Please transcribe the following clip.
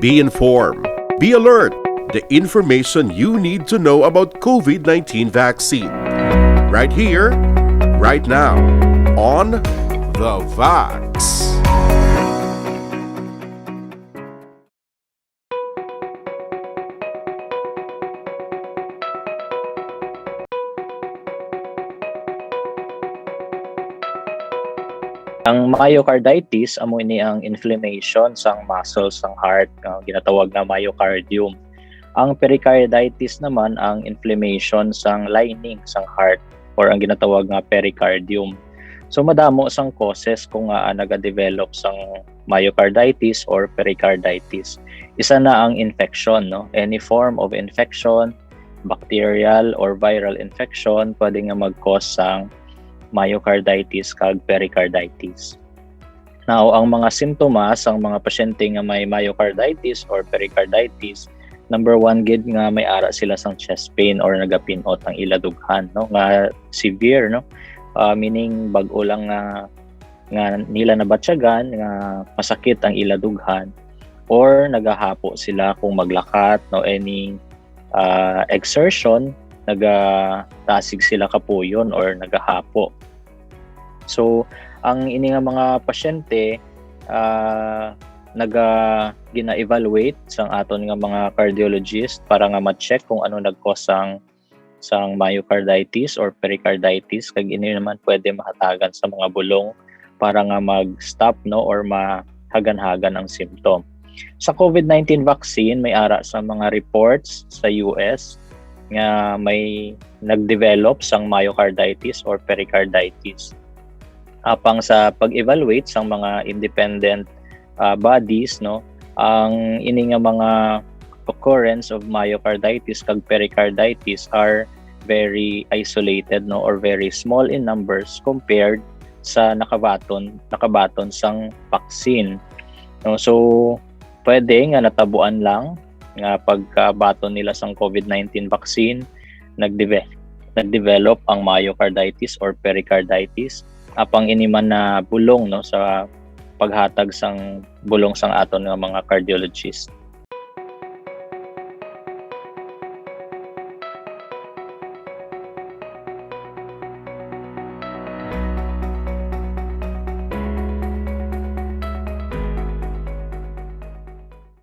Be informed. Be alert. The information you need to know about COVID-19 vaccine. Right here, right now, on The Vax. Ang myocarditis amo ini ang inflammation sang muscles sang heart, ginatawag na myocardium. Ang pericarditis naman ang inflammation sang lining sang heart or ang ginatawag nga pericardium. So madamo sang causes kung naga-develop sang myocarditis or pericarditis. Isa na ang infection, no? Any form of infection, bacterial or viral infection pwede nga mag-cause sang myocarditis kag pericarditis. Now, ang mga simptomas ang mga pasyente nga may myocarditis or pericarditis, number one gid nga may ara sila sang chest pain or nagapinot ang ila dughan, no? Nga severe, no? Meaning bag-o lang nga nila nabatyagan nga masakit ang ila dughan or nagahapo sila kung maglakat, no? Any exertion, nagatasig sila kapuyon or nagahapo. So, ang ini nga mga pasyente gina-evaluate sang aton nga mga cardiologist para nga ma-check kung ano nag-cause sang myocarditis or pericarditis, kag ini naman pwede mahatagan sa mga bulong para nga mag-stop, no, or mahagan-hagan ang symptom. Sa COVID-19 vaccine, may ara sa mga reports sa US nga may nag-develop sang myocarditis or pericarditis. Apang sa pag-evaluate sang mga independent bodies, no, ang ini nga mga occurrence of myocarditis kag pericarditis are very isolated, no, or very small in numbers compared sa nakabaton sang vaccine, no. So pwede nga natabuan lang nga pagkabaton nila sang COVID-19 vaccine nagdevelop ang myocarditis or pericarditis, apang ini man na bulong, no, sa paghatag sang bulong sang aton nga mga cardiologist.